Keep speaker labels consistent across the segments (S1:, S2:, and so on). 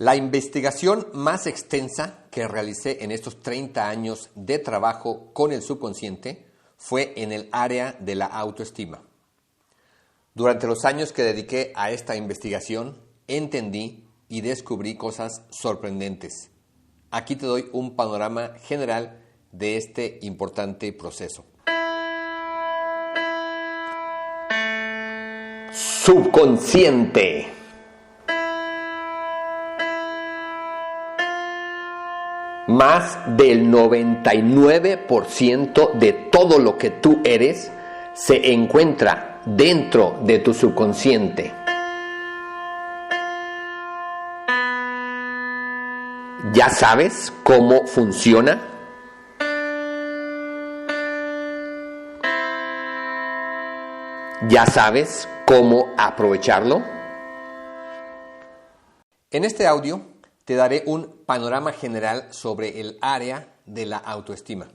S1: La investigación más extensa que realicé en estos 30 años de trabajo con el subconsciente fue en el área de la autoestima. Durante los años que dediqué a esta investigación, entendí y descubrí cosas sorprendentes. Aquí te doy un panorama general de este importante proceso. Subconsciente. Más del 99% de todo lo que tú eres se encuentra dentro de tu subconsciente. ¿Ya sabes cómo funciona? ¿Ya sabes cómo aprovecharlo? En este audio te daré un panorama general sobre el área de la autoestima.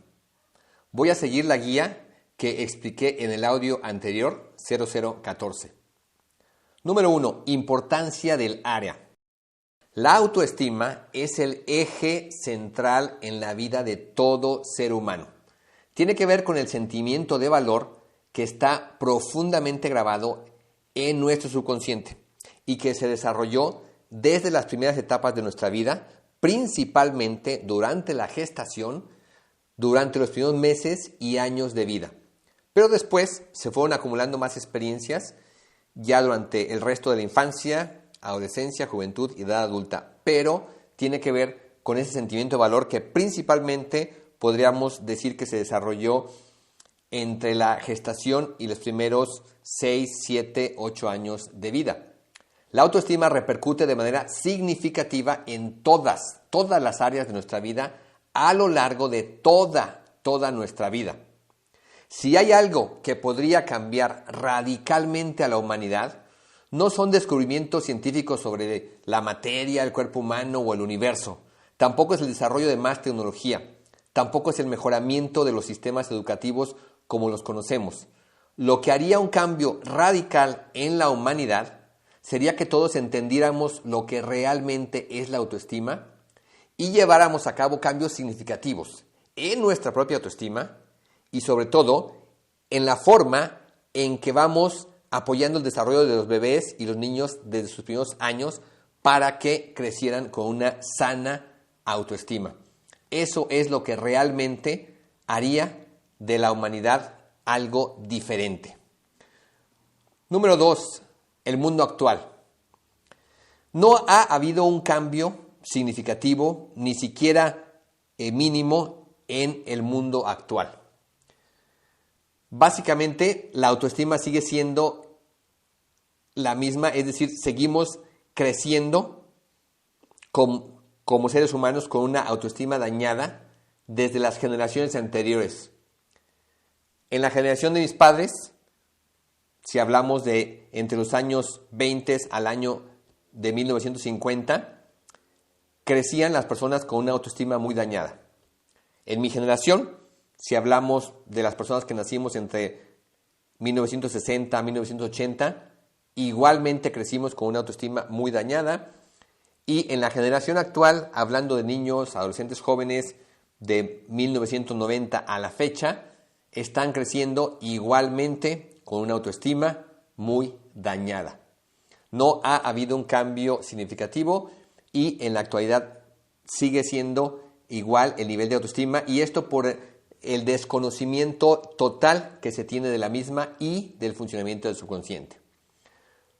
S1: Voy a seguir la guía que expliqué en el audio anterior, 0014. Número 1. Importancia del área. La autoestima es el eje central en la vida de todo ser humano. Tiene que ver con el sentimiento de valor que está profundamente grabado en nuestro subconsciente y que se desarrolló desde las primeras etapas de nuestra vida, principalmente durante la gestación, durante los primeros meses y años de vida. Pero después se fueron acumulando más experiencias ya durante el resto de la infancia, adolescencia, juventud y edad adulta. Pero tiene que ver con ese sentimiento de valor que principalmente podríamos decir que se desarrolló entre la gestación y los primeros 6, 7, 8 años de vida. La autoestima repercute de manera significativa en todas las áreas de nuestra vida a lo largo de toda nuestra vida. Si hay algo que podría cambiar radicalmente a la humanidad, no son descubrimientos científicos sobre la materia, el cuerpo humano o el universo. Tampoco es el desarrollo de más tecnología. Tampoco es el mejoramiento de los sistemas educativos como los conocemos. Lo que haría un cambio radical en la humanidad sería que todos entendiéramos lo que realmente es la autoestima y lleváramos a cabo cambios significativos en nuestra propia autoestima y sobre todo en la forma en que vamos apoyando el desarrollo de los bebés y los niños desde sus primeros años para que crecieran con una sana autoestima. Eso es lo que realmente haría de la humanidad algo diferente. Número 2. El mundo actual. No ha habido un cambio significativo, ni siquiera mínimo, en el mundo actual. Básicamente, la autoestima sigue siendo la misma, es decir, seguimos creciendo como seres humanos con una autoestima dañada desde las generaciones anteriores. En la generación de mis padres, si hablamos de entre los años 20 al año de 1950, crecían las personas con una autoestima muy dañada. En mi generación, si hablamos de las personas que nacimos entre 1960 a 1980, igualmente crecimos con una autoestima muy dañada. Y en la generación actual, hablando de niños, adolescentes, jóvenes de 1990 a la fecha, están creciendo igualmente con una autoestima muy dañada. No ha habido un cambio significativo y en la actualidad sigue siendo igual el nivel de autoestima, y esto por el desconocimiento total que se tiene de la misma y del funcionamiento del subconsciente.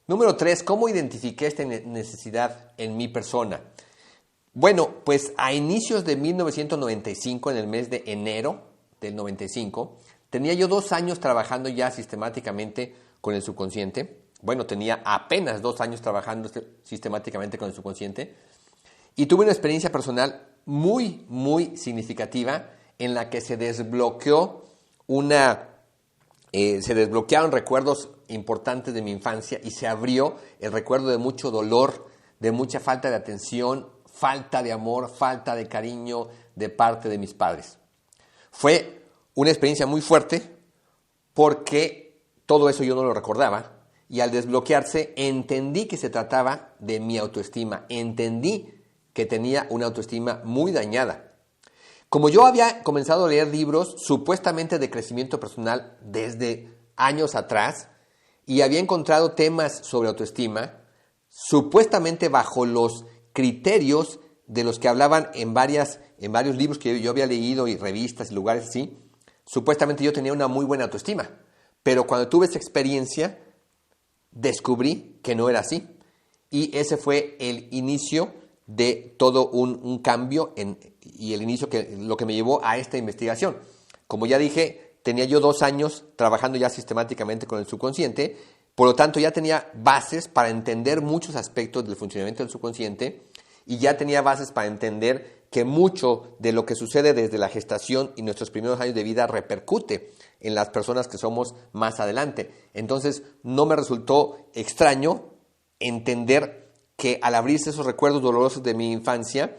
S1: Número 3. ¿Cómo identifiqué esta necesidad en mi persona? Bueno, pues a inicios de 1995, en el mes de enero del 95, tenía yo 2 años trabajando ya sistemáticamente con el subconsciente. Bueno, tenía apenas 2 años trabajando sistemáticamente con el subconsciente y tuve una experiencia personal muy, muy significativa en la que se desbloquearon recuerdos importantes de mi infancia y se abrió el recuerdo de mucho dolor, de mucha falta de atención, falta de amor, falta de cariño de parte de mis padres. Fue una experiencia muy fuerte porque todo eso yo no lo recordaba y al desbloquearse entendí que se trataba de mi autoestima, entendí que tenía una autoestima muy dañada. Como yo había comenzado a leer libros supuestamente de crecimiento personal desde años atrás y había encontrado temas sobre autoestima, supuestamente bajo los criterios de los que hablaban en varios libros que yo había leído y revistas y lugares así, supuestamente yo tenía una muy buena autoestima. Pero cuando tuve esa experiencia, descubrí que no era así. Y ese fue el inicio de todo un cambio y el inicio lo que me llevó a esta investigación. Como ya dije, tenía yo 2 años trabajando ya sistemáticamente con el subconsciente, por lo tanto ya tenía bases para entender muchos aspectos del funcionamiento del subconsciente y ya tenía bases para entender que mucho de lo que sucede desde la gestación y nuestros primeros años de vida repercute en las personas que somos más adelante. Entonces no me resultó extraño entender que al abrirse esos recuerdos dolorosos de mi infancia,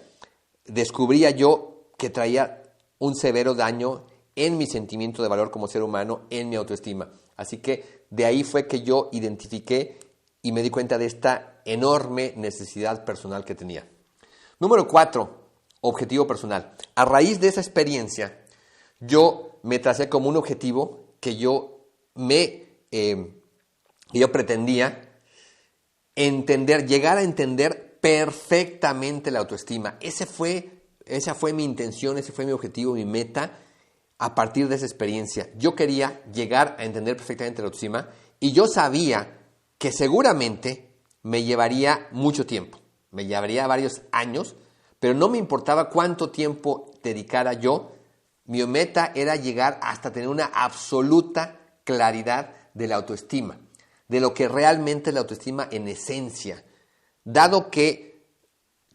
S1: descubría yo que traía un severo daño en mi sentimiento de valor como ser humano, en mi autoestima. Así que de ahí fue que yo identifiqué y me di cuenta de esta enorme necesidad personal que tenía. Número 4, objetivo personal. A raíz de esa experiencia, yo me tracé como un objetivo que yo pretendía entender, llegar a entender perfectamente la autoestima. Esa fue mi intención, ese fue mi objetivo, mi meta a partir de esa experiencia. Yo quería llegar a entender perfectamente la autoestima y yo sabía que seguramente me llevaría mucho tiempo, me llevaría varios años, pero no me importaba cuánto tiempo dedicara yo. Mi meta era llegar hasta tener una absoluta claridad de la autoestima, de lo que realmente es la autoestima en esencia. Dado que,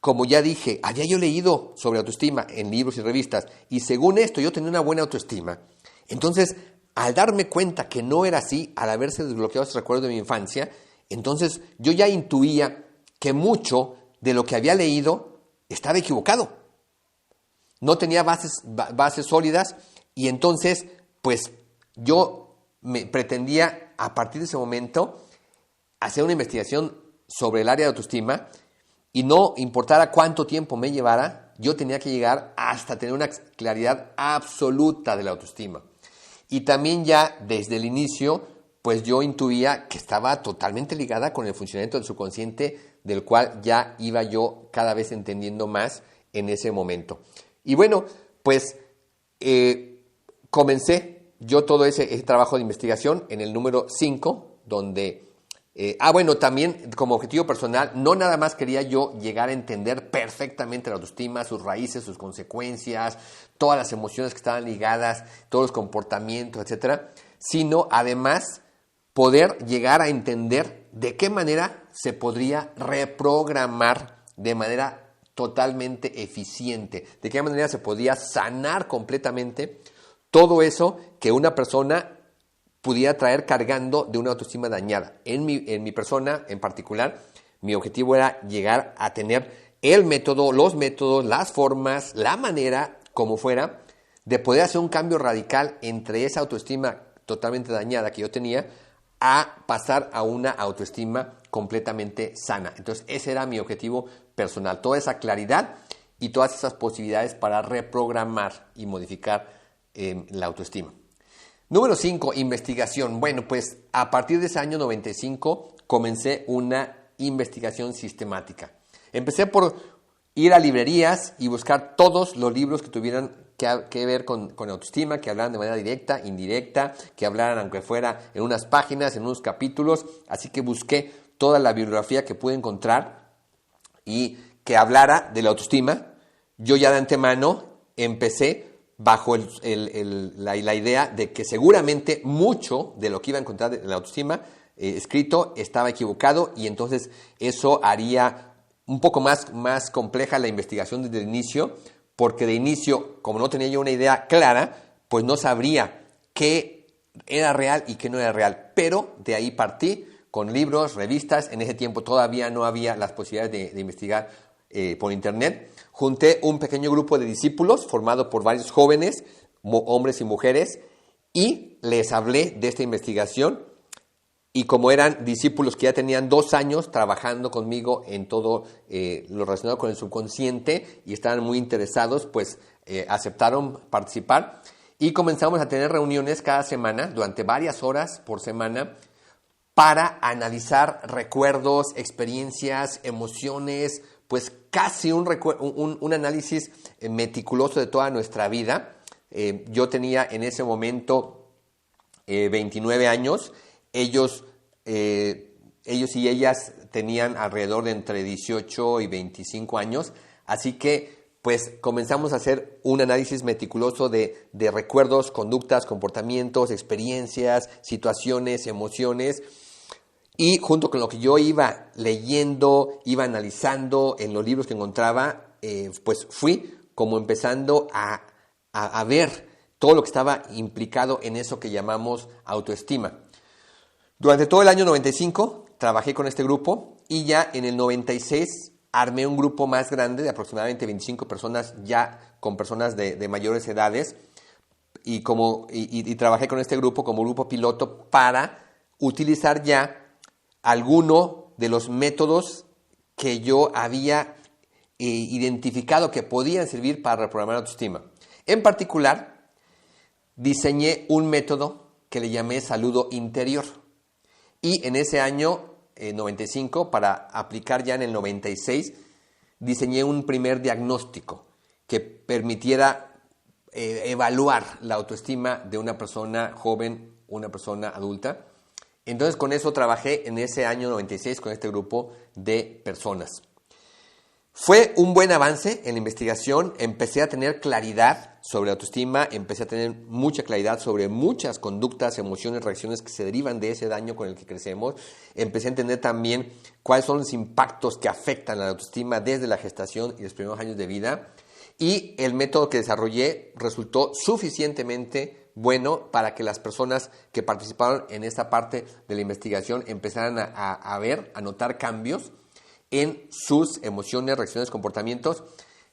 S1: como ya dije, había yo leído sobre autoestima en libros y revistas, y según esto yo tenía una buena autoestima, entonces, al darme cuenta que no era así, al haberse desbloqueado ese recuerdo de mi infancia, entonces yo ya intuía que mucho de lo que había leído estaba equivocado. No tenía bases sólidas y entonces, pues, yo me pretendía, a partir de ese momento, hacer una investigación sobre el área de autoestima y no importara cuánto tiempo me llevara, yo tenía que llegar hasta tener una claridad absoluta de la autoestima. Y también ya desde el inicio, pues yo intuía que estaba totalmente ligada con el funcionamiento del subconsciente, del cual ya iba yo cada vez entendiendo más en ese momento. Y bueno, pues comencé yo todo ese trabajo de investigación en el número 5, donde... también como objetivo personal, no nada más quería yo llegar a entender perfectamente la autoestima, sus raíces, sus consecuencias, todas las emociones que estaban ligadas, todos los comportamientos, etcétera, sino además poder llegar a entender de qué manera se podría reprogramar de manera totalmente eficiente, de qué manera se podía sanar completamente todo eso que una persona pudiera traer cargando de una autoestima dañada. En mi persona en particular, mi objetivo era llegar a tener el método, los métodos, las formas, la manera, como fuera, de poder hacer un cambio radical entre esa autoestima totalmente dañada que yo tenía a pasar a una autoestima completamente sana. Entonces, ese era mi objetivo personal, toda esa claridad y todas esas posibilidades para reprogramar y modificar la autoestima. Número 5, investigación. Bueno, pues a partir de ese año 95 comencé una investigación sistemática. Empecé por ir a librerías y buscar todos los libros que tuvieran que ver con autoestima, que hablaran de manera directa, indirecta, que hablaran aunque fuera en unas páginas, en unos capítulos. Así que busqué toda la bibliografía que pude encontrar y que hablara de la autoestima. Yo ya de antemano empecé bajo la idea de que seguramente mucho de lo que iba a encontrar en la autoestima escrito estaba equivocado y entonces eso haría un poco más compleja la investigación desde el inicio, porque de inicio, como no tenía yo una idea clara, pues no sabría qué era real y qué no era real. Pero de ahí partí con libros, revistas. En ese tiempo todavía no había las posibilidades de investigar por internet. Junté un pequeño grupo de discípulos formado por varios jóvenes, hombres y mujeres, y les hablé de esta investigación Y como eran discípulos que ya tenían 2 años trabajando conmigo en todo lo relacionado con el subconsciente y estaban muy interesados, pues aceptaron participar y comenzamos a tener reuniones cada semana, durante varias horas por semana, para analizar recuerdos, experiencias, emociones, pues casi un análisis meticuloso de toda nuestra vida. Yo tenía en ese momento 29 años. Ellos y ellas tenían alrededor de entre 18 y 25 años, así que pues comenzamos a hacer un análisis meticuloso de recuerdos, conductas, comportamientos, experiencias, situaciones, emociones, y junto con lo que yo iba leyendo, iba analizando en los libros que encontraba, pues fui como empezando a ver todo lo que estaba implicado en eso que llamamos autoestima. Durante todo el año 95 trabajé con este grupo y ya en el 96 armé un grupo más grande de aproximadamente 25 personas, ya con personas de mayores edades, y trabajé con este grupo como grupo piloto para utilizar ya alguno de los métodos que yo había identificado que podían servir para reprogramar la autoestima. En particular, diseñé un método que le llamé saludo interior. Y en ese año 95, para aplicar ya en el 96, diseñé un primer diagnóstico que permitiera evaluar la autoestima de una persona joven, una persona adulta. Entonces con eso trabajé en ese año 96 con este grupo de personas. Fue un buen avance en la investigación, empecé a tener claridad sobre la autoestima, empecé a tener mucha claridad sobre muchas conductas, emociones, reacciones que se derivan de ese daño con el que crecemos. Empecé a entender también cuáles son los impactos que afectan a la autoestima desde la gestación y los primeros años de vida. Y el método que desarrollé resultó suficientemente bueno para que las personas que participaron en esta parte de la investigación empezaran a ver, a notar cambios en sus emociones, reacciones, comportamientos.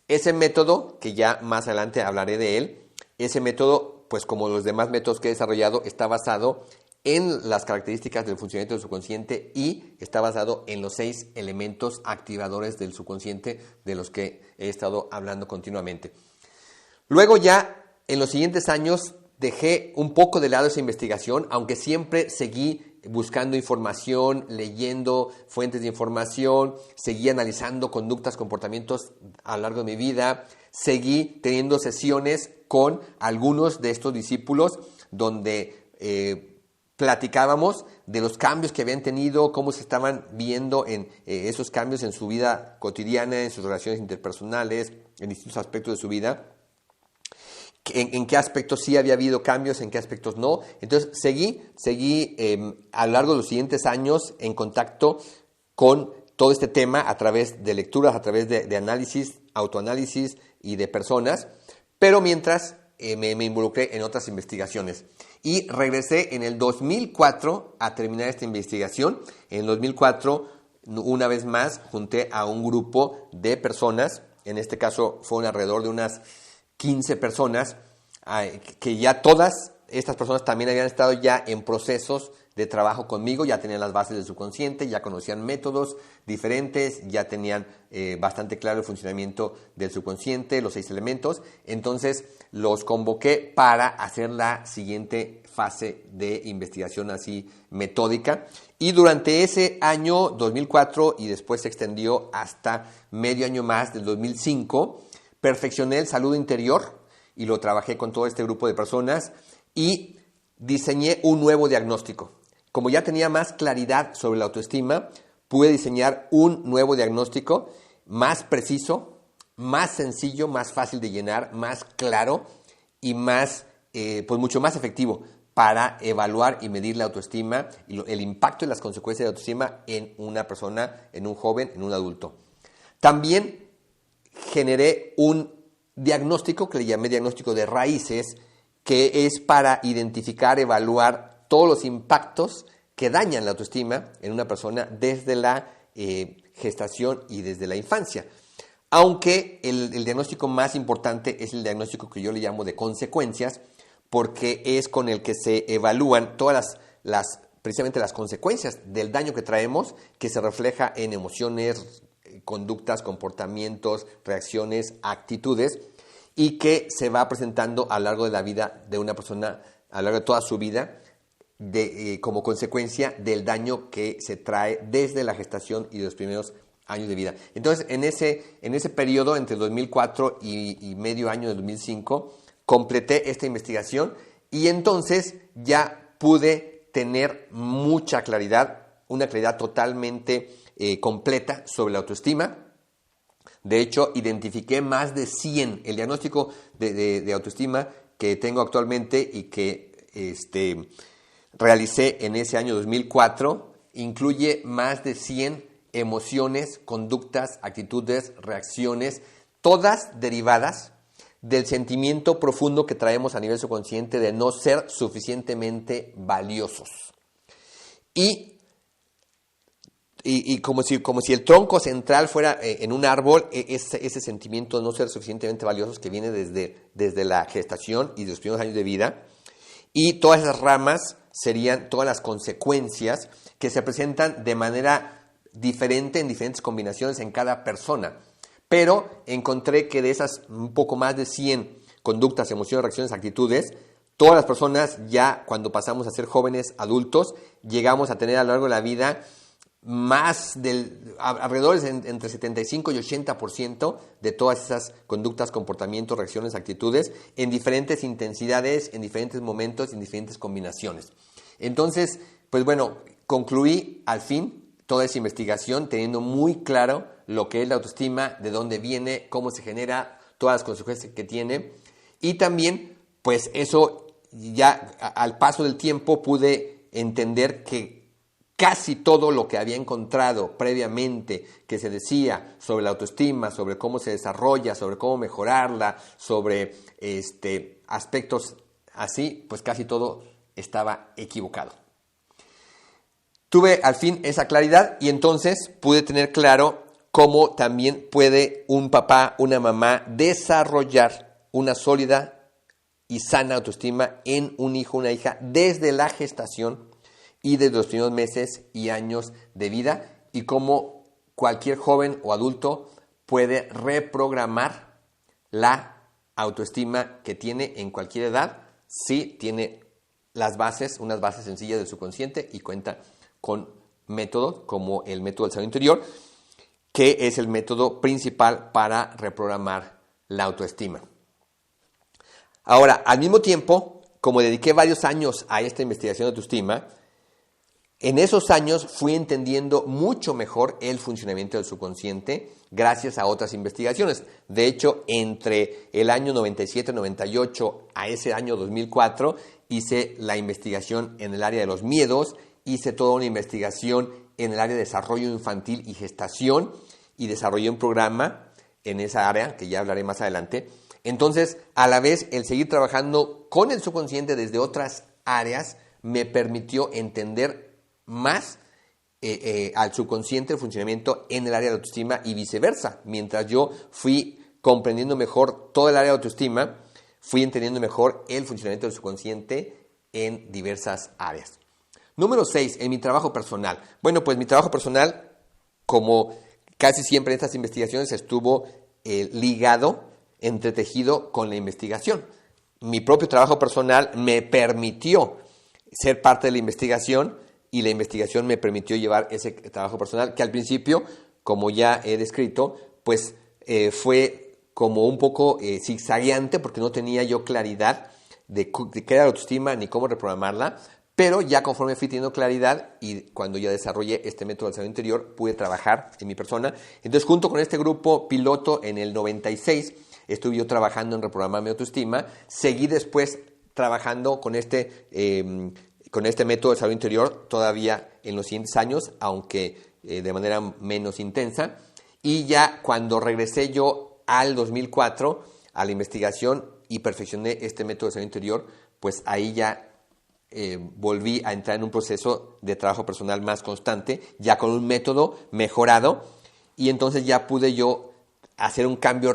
S1: Ese método, que ya más adelante hablaré de él, ese método, pues como los demás métodos que he desarrollado, está basado en las características del funcionamiento del subconsciente y está basado en los 6 elementos activadores del subconsciente de los que he estado hablando continuamente. Luego ya, en los siguientes años, dejé un poco de lado esa investigación, aunque siempre seguí buscando información, leyendo fuentes de información, seguí analizando conductas, comportamientos a lo largo de mi vida, seguí teniendo sesiones con algunos de estos discípulos donde platicábamos de los cambios que habían tenido, cómo se estaban viendo en esos cambios en su vida cotidiana, en sus relaciones interpersonales, en distintos aspectos de su vida. En qué aspectos sí había habido cambios, en qué aspectos no. Entonces seguí a lo largo de los siguientes años en contacto con todo este tema a través de lecturas, a través de análisis, autoanálisis y de personas, pero mientras me involucré en otras investigaciones. Y regresé en el 2004 a terminar esta investigación. En el 2004, una vez más, junté a un grupo de personas, en este caso fueron alrededor de unas 15 personas, que ya todas estas personas también habían estado ya en procesos de trabajo conmigo, ya tenían las bases del subconsciente, ya conocían métodos diferentes, ya tenían bastante claro el funcionamiento del subconsciente, los 6 elementos. Entonces los convoqué para hacer la siguiente fase de investigación así metódica. Y durante ese año 2004 y después se extendió hasta medio año más del 2005, perfeccioné el saludo interior y lo trabajé con todo este grupo de personas y diseñé un nuevo diagnóstico. Como ya tenía más claridad sobre la autoestima, pude diseñar un nuevo diagnóstico más preciso, más sencillo, más fácil de llenar, más claro y pues mucho más efectivo para evaluar y medir la autoestima y el impacto y las consecuencias de la autoestima en una persona, en un joven, en un adulto. También generé un diagnóstico que le llamé diagnóstico de raíces, que es para identificar, evaluar todos los impactos que dañan la autoestima en una persona desde la gestación y desde la infancia. Aunque el diagnóstico más importante es el diagnóstico que yo le llamo de consecuencias, porque es con el que se evalúan todas las precisamente las consecuencias del daño que traemos, que se refleja en emociones, conductas, comportamientos, reacciones, actitudes, y que se va presentando a lo largo de la vida de una persona, a lo largo de toda su vida, como consecuencia del daño que se trae desde la gestación y de los primeros años de vida. Entonces, en ese periodo, entre el 2004 y medio año del 2005, completé esta investigación y entonces ya pude tener mucha claridad, una claridad totalmente completa sobre la autoestima. De hecho, identifiqué más de 100, el diagnóstico de autoestima que tengo actualmente y que realicé en ese año 2004, incluye más de 100 emociones, conductas, actitudes, reacciones, todas derivadas del sentimiento profundo que traemos a nivel subconsciente de no ser suficientemente valiosos. Y como si el tronco central fuera en un árbol, ese sentimiento de no ser suficientemente valiosos que viene desde la gestación y de los primeros años de vida, y todas esas ramas serían todas las consecuencias que se presentan de manera diferente en diferentes combinaciones en cada persona. Pero encontré que de esas un poco más de 100 conductas, emociones, reacciones, actitudes, todas las personas ya cuando pasamos a ser jóvenes adultos, llegamos a tener a lo largo de la vida alrededor entre 75 y 80% de todas esas conductas, comportamientos, reacciones, actitudes en diferentes intensidades, en diferentes momentos, en diferentes combinaciones. Entonces, pues bueno, concluí al fin toda esa investigación teniendo muy claro lo que es la autoestima, de dónde viene, cómo se genera, todas las consecuencias que tiene, y también, pues eso ya al paso del tiempo pude entender que casi todo lo que había encontrado previamente que se decía sobre la autoestima, sobre cómo se desarrolla, sobre cómo mejorarla, sobre aspectos así, pues casi todo estaba equivocado. Tuve al fin esa claridad y entonces pude tener claro cómo también puede un papá, una mamá desarrollar una sólida y sana autoestima en un hijo, una hija, desde la gestación y desde los primeros meses y años de vida, y cómo cualquier joven o adulto puede reprogramar la autoestima que tiene en cualquier edad si tiene las bases, unas bases sencillas del subconsciente y cuenta con métodos como el método del sabio interior, que es el método principal para reprogramar la autoestima. Ahora, al mismo tiempo, como dediqué varios años a esta investigación de autoestima, en esos años fui entendiendo mucho mejor el funcionamiento del subconsciente gracias a otras investigaciones. De hecho, entre el año 97-98 a ese año 2004, hice la investigación en el área de los miedos, hice toda una investigación en el área de desarrollo infantil y gestación y desarrollé un programa en esa área, que ya hablaré más adelante. Entonces, a la vez, el seguir trabajando con el subconsciente desde otras áreas me permitió entender más al subconsciente el funcionamiento en el área de autoestima y viceversa. Mientras yo fui comprendiendo mejor todo el área de autoestima, fui entendiendo mejor el funcionamiento del subconsciente en diversas áreas. Número 6, en mi trabajo personal. Bueno, pues mi trabajo personal, como casi siempre en estas investigaciones, estuvo ligado, entretejido con la investigación. Mi propio trabajo personal me permitió ser parte de la investigación y la investigación me permitió llevar ese trabajo personal que al principio, como ya he descrito, pues fue como un poco zigzagueante porque no tenía yo claridad de qué era la autoestima ni cómo reprogramarla, pero ya conforme fui teniendo claridad y cuando ya desarrollé este método del sabio interior, pude trabajar en mi persona. Entonces, junto con este grupo piloto en el 96, estuve yo trabajando en reprogramar mi autoestima. Seguí después trabajando con este método del sabio interior todavía en los siguientes años, aunque de manera menos intensa. Y ya cuando regresé yo al 2004 a la investigación y perfeccioné este método del sabio interior, pues ahí ya volví a entrar en un proceso de trabajo personal más constante, ya con un método mejorado, y entonces ya pude yo hacer un cambio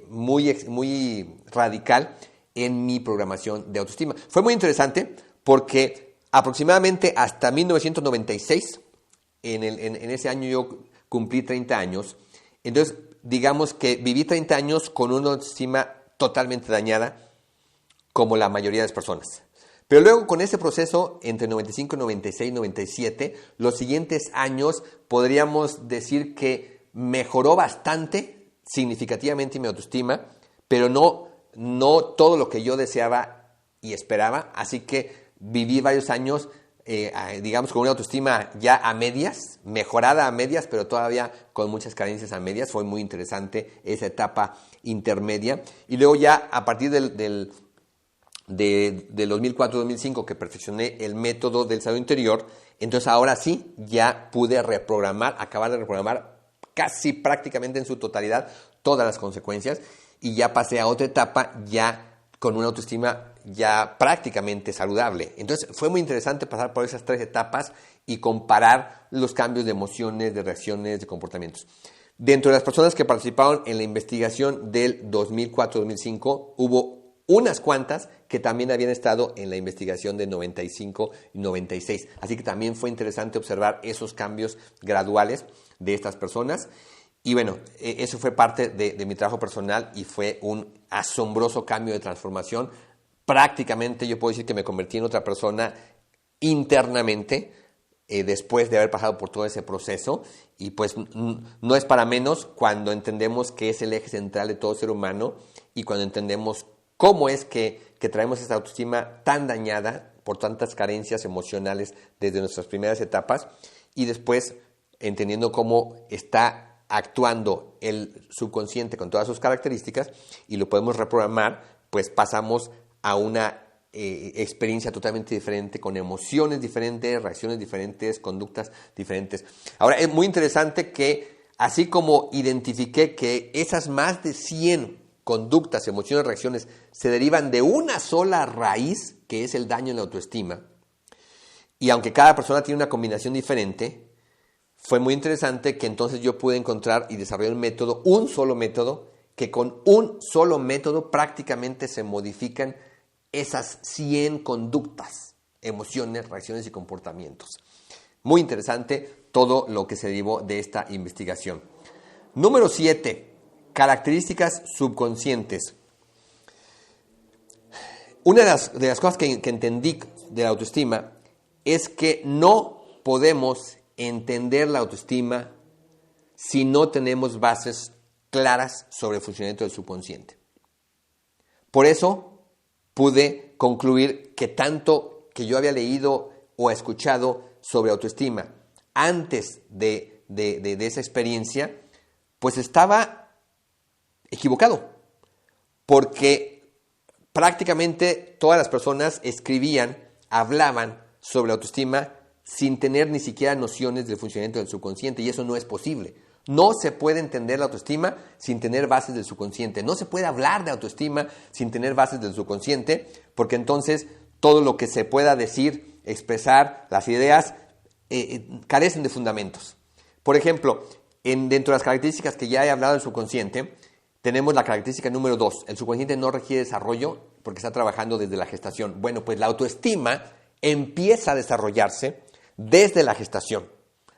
S1: muy radical en mi programación de autoestima. Fue muy interesante porque aproximadamente hasta 1996, en ese año yo cumplí 30 años, entonces digamos que viví 30 años con una autoestima totalmente dañada, como la mayoría de las personas. Pero luego con ese proceso, entre 95, 96, 97, los siguientes años podríamos decir que mejoró bastante, significativamente mi autoestima, pero no todo lo que yo deseaba y esperaba, así que viví varios años, digamos, con una autoestima ya a medias, mejorada a medias, pero todavía con muchas carencias a medias. Fue muy interesante esa etapa intermedia. Y luego ya a partir del 2004-2005 que perfeccioné el método del salud interior, entonces ahora sí ya pude acabar de reprogramar casi prácticamente en su totalidad todas las consecuencias y ya pasé a otra etapa ya con una autoestima ya prácticamente saludable. Entonces fue muy interesante pasar por esas 3 etapas y comparar los cambios de emociones, de reacciones, de comportamientos. Dentro de las personas que participaron en la investigación del 2004-2005 hubo unas cuantas que también habían estado en la investigación de 95 y 96. Así que también fue interesante observar esos cambios graduales de estas personas. Y bueno, eso fue parte de mi trabajo personal y fue un asombroso cambio de transformación. Prácticamente yo puedo decir que me convertí en otra persona internamente después de haber pasado por todo ese proceso. Y pues no es para menos cuando entendemos que es el eje central de todo ser humano y cuando entendemos cómo es que traemos esta autoestima tan dañada por tantas carencias emocionales desde nuestras primeras etapas y después entendiendo cómo está actuando el subconsciente con todas sus características y lo podemos reprogramar, pues pasamos a una experiencia totalmente diferente, con emociones diferentes, reacciones diferentes, conductas diferentes. Ahora, es muy interesante que así como identifiqué que esas más de 100 conductas, emociones, reacciones se derivan de una sola raíz, que es el daño en la autoestima, y aunque cada persona tiene una combinación diferente, fue muy interesante que entonces yo pude encontrar y desarrollar un solo método, que con un solo método prácticamente se modifican esas 100 conductas, emociones, reacciones y comportamientos. Muy interesante todo lo que se derivó de esta investigación. Número 7. Características subconscientes. Una de las cosas que entendí de la autoestima es que no podemos entender la autoestima si no tenemos bases claras sobre el funcionamiento del subconsciente. Por eso pude concluir que tanto que yo había leído o escuchado sobre autoestima antes de esa experiencia, pues estaba equivocado, porque prácticamente todas las personas escribían, hablaban sobre la autoestima sin tener ni siquiera nociones del funcionamiento del subconsciente, y eso no es posible. No se puede entender la autoestima sin tener bases del subconsciente. No se puede hablar de autoestima sin tener bases del subconsciente, porque entonces todo lo que se pueda decir, expresar, las ideas, carecen de fundamentos. Por ejemplo, dentro de las características que ya he hablado del subconsciente, tenemos la característica número 2. El subconsciente no requiere desarrollo porque está trabajando desde la gestación. Bueno, pues la autoestima empieza a desarrollarse desde la gestación.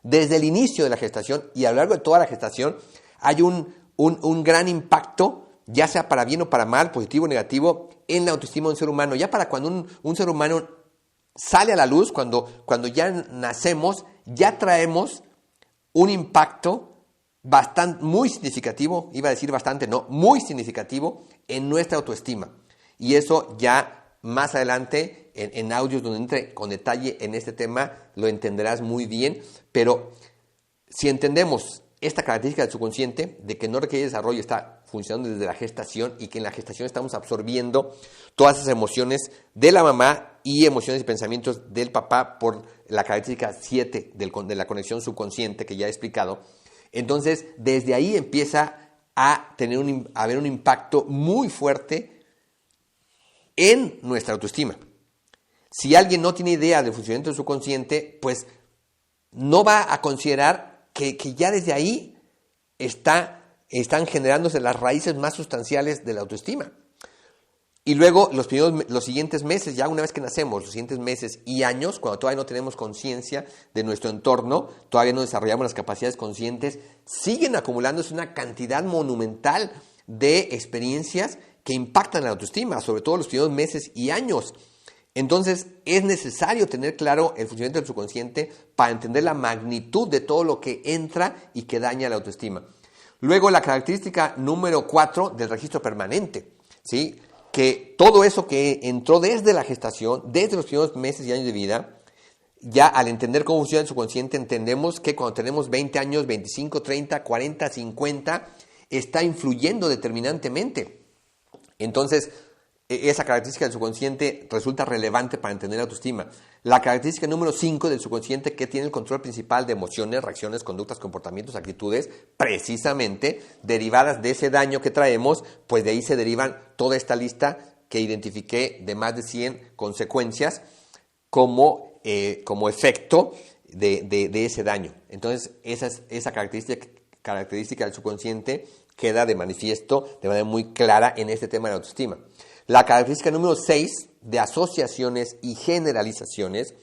S1: Desde el inicio de la gestación y a lo largo de toda la gestación hay un gran impacto, ya sea para bien o para mal, positivo o negativo, en la autoestima de un ser humano. Ya para cuando un ser humano sale a la luz, cuando ya nacemos, ya traemos un impacto muy significativo, iba a decir bastante, no, muy significativo en nuestra autoestima. Y eso ya más adelante, en audios donde entre con detalle en este tema, lo entenderás muy bien. Pero si entendemos esta característica del subconsciente, de que no requiere desarrollo, está funcionando desde la gestación y que en la gestación estamos absorbiendo todas esas emociones de la mamá y emociones y pensamientos del papá por la característica 7 de la conexión subconsciente que ya he explicado, entonces desde ahí empieza a haber un impacto muy fuerte en nuestra autoestima. Si alguien no tiene idea del funcionamiento del subconsciente, pues no va a considerar que ya desde ahí están generándose las raíces más sustanciales de la autoestima. Y luego los siguientes meses, ya una vez que nacemos, los siguientes meses y años, cuando todavía no tenemos conciencia de nuestro entorno, todavía no desarrollamos las capacidades conscientes, siguen acumulándose una cantidad monumental de experiencias que impactan la autoestima, sobre todo los primeros meses y años. Entonces, es necesario tener claro el funcionamiento del subconsciente para entender la magnitud de todo lo que entra y que daña la autoestima. Luego, la característica número 4 del registro permanente, ¿sí? Que todo eso que entró desde la gestación, desde los primeros meses y años de vida, ya al entender cómo funciona el subconsciente, entendemos que cuando tenemos 20 años, 25, 30, 40, 50, está influyendo determinantemente. Entonces, esa característica del subconsciente resulta relevante para entender la autoestima. La característica número 5 del subconsciente, que tiene el control principal de emociones, reacciones, conductas, comportamientos, actitudes, precisamente derivadas de ese daño que traemos, pues de ahí se derivan toda esta lista que identifiqué de más de 100 consecuencias como efecto de ese daño. Entonces, esa característica del subconsciente queda de manifiesto de manera muy clara en este tema de la autoestima. La característica número 6 de asociaciones y generalizaciones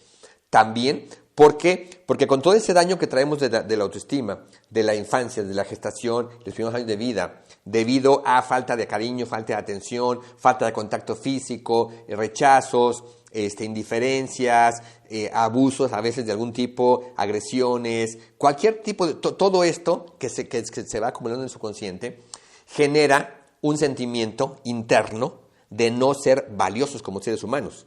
S1: también, porque con todo ese daño que traemos de la autoestima, de la infancia, de la gestación, de los primeros años de vida, debido a falta de cariño, falta de atención, falta de contacto físico, rechazos, indiferencias, abusos a veces de algún tipo, agresiones, cualquier tipo de... todo esto que se va acumulando en el subconsciente genera un sentimiento interno de no ser valiosos como seres humanos.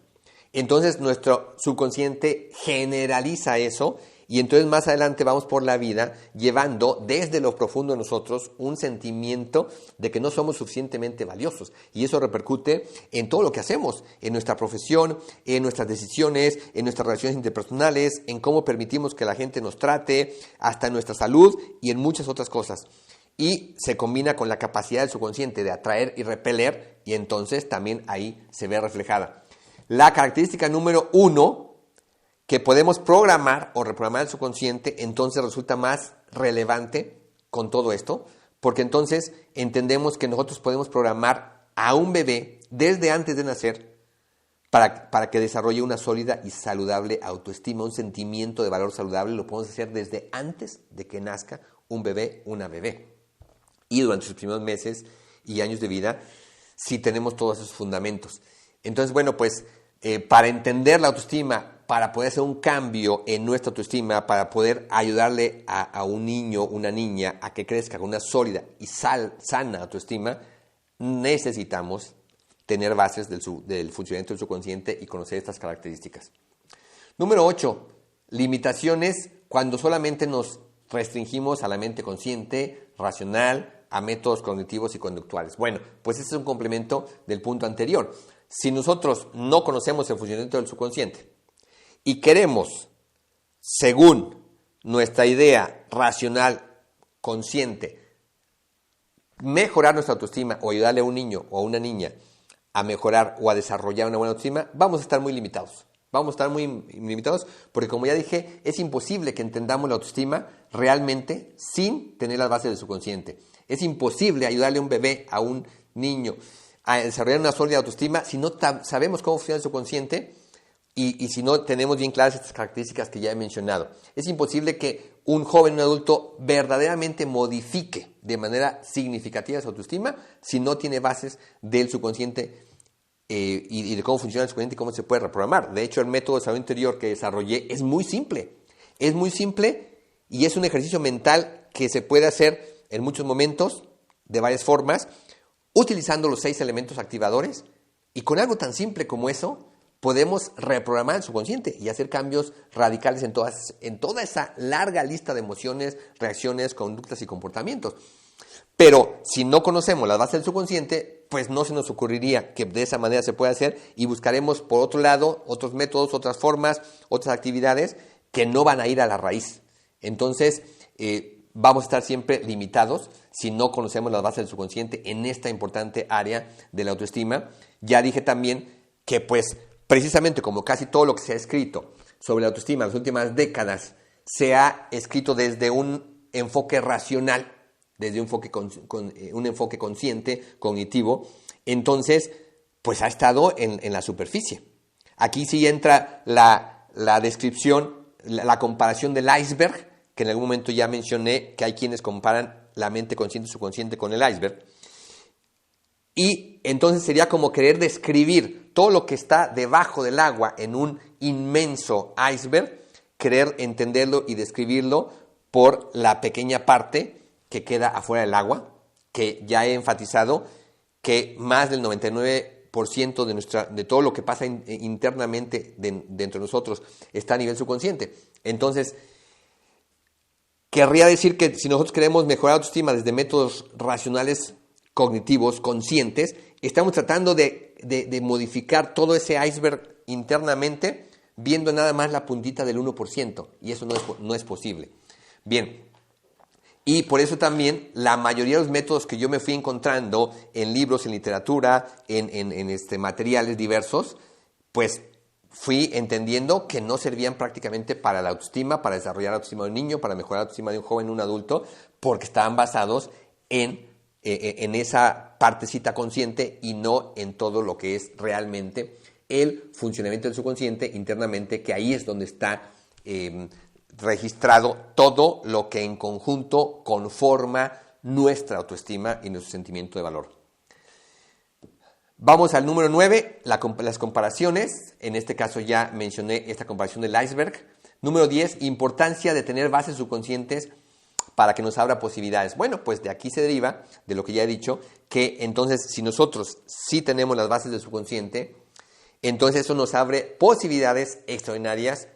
S1: Entonces nuestro subconsciente generaliza eso y entonces más adelante vamos por la vida llevando desde lo profundo de nosotros un sentimiento de que no somos suficientemente valiosos. Y eso repercute en todo lo que hacemos, en nuestra profesión, en nuestras decisiones, en nuestras relaciones interpersonales, en cómo permitimos que la gente nos trate, hasta en nuestra salud y en muchas otras cosas. Y se combina con la capacidad del subconsciente de atraer y repeler, y entonces también ahí se ve reflejada. La característica número 1 que podemos programar o reprogramar el subconsciente, entonces resulta más relevante con todo esto, porque entonces entendemos que nosotros podemos programar a un bebé desde antes de nacer para que desarrolle una sólida y saludable autoestima, un sentimiento de valor saludable. Lo podemos hacer desde antes de que nazca un bebé, una bebé. Y durante sus primeros meses y años de vida, si tenemos todos esos fundamentos. Entonces, bueno, pues para entender la autoestima, para poder hacer un cambio en nuestra autoestima, para poder ayudarle a un niño, una niña, a que crezca con una sólida y sana autoestima, necesitamos tener bases del funcionamiento del subconsciente y conocer estas características. Número 8, limitaciones cuando solamente nos restringimos a la mente consciente, racional, a métodos cognitivos y conductuales. Bueno, pues este es un complemento del punto anterior. Si nosotros no conocemos el funcionamiento del subconsciente y queremos, según nuestra idea racional, consciente, mejorar nuestra autoestima o ayudarle a un niño o a una niña a mejorar o a desarrollar una buena autoestima, vamos a estar muy limitados. Vamos a estar muy limitados porque, como ya dije, es imposible que entendamos la autoestima realmente sin tener las bases del subconsciente. Es imposible ayudarle a un bebé, a un niño, a desarrollar una sólida autoestima si no sabemos cómo funciona el subconsciente y si no tenemos bien claras estas características que ya he mencionado. Es imposible que un joven, un adulto, verdaderamente modifique de manera significativa su autoestima si no tiene bases del subconsciente y de cómo funciona el subconsciente y cómo se puede reprogramar. De hecho, el método de salud interior que desarrollé es muy simple. Es muy simple y es un ejercicio mental que se puede hacer en muchos momentos, de varias formas, utilizando los 6 elementos activadores, y con algo tan simple como eso, podemos reprogramar el subconsciente y hacer cambios radicales en toda esa larga lista de emociones, reacciones, conductas y comportamientos. Pero si no conocemos las bases del subconsciente, pues no se nos ocurriría que de esa manera se pueda hacer y buscaremos por otro lado otros métodos, otras formas, otras actividades que no van a ir a la raíz. Entonces, vamos a estar siempre limitados si no conocemos las bases del subconsciente en esta importante área de la autoestima. Ya dije también que pues precisamente como casi todo lo que se ha escrito sobre la autoestima en las últimas décadas se ha escrito desde un enfoque racional, desde un enfoque consciente, cognitivo, entonces pues ha estado en la superficie. Aquí sí entra la descripción, la comparación del iceberg, que en algún momento ya mencioné que hay quienes comparan la mente consciente y subconsciente con el iceberg. Y entonces sería como querer describir todo lo que está debajo del agua en un inmenso iceberg, querer entenderlo y describirlo por la pequeña parte que queda afuera del agua, que ya he enfatizado que más del 99% de todo lo que pasa internamente dentro de nosotros está a nivel subconsciente. Entonces, querría decir que si nosotros queremos mejorar la autoestima desde métodos racionales, cognitivos, conscientes, estamos tratando de modificar todo ese iceberg internamente, viendo nada más la puntita del 1%, y eso no es posible. Bien, y por eso también la mayoría de los métodos que yo me fui encontrando en libros, en literatura, en materiales diversos, pues fui entendiendo que no servían prácticamente para la autoestima, para desarrollar la autoestima de un niño, para mejorar la autoestima de un joven, un adulto, porque estaban basados en esa partecita consciente y no en todo lo que es realmente el funcionamiento del subconsciente internamente, que ahí es donde está registrado todo lo que en conjunto conforma nuestra autoestima y nuestro sentimiento de valor. Vamos al número 9, las comparaciones. En este caso ya mencioné esta comparación del iceberg. Número 10, importancia de tener bases subconscientes para que nos abra posibilidades. Bueno, pues de aquí se deriva, de lo que ya he dicho, que entonces si nosotros sí tenemos las bases del subconsciente, entonces eso nos abre posibilidades extraordinarias.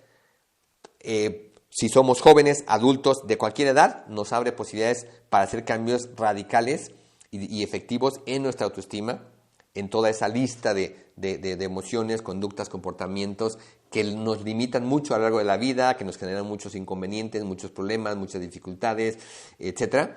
S1: Si somos jóvenes, adultos, de cualquier edad, nos abre posibilidades para hacer cambios radicales y efectivos en nuestra autoestima, en toda esa lista de emociones, conductas, comportamientos que nos limitan mucho a lo largo de la vida, que nos generan muchos inconvenientes, muchos problemas, muchas dificultades, etc.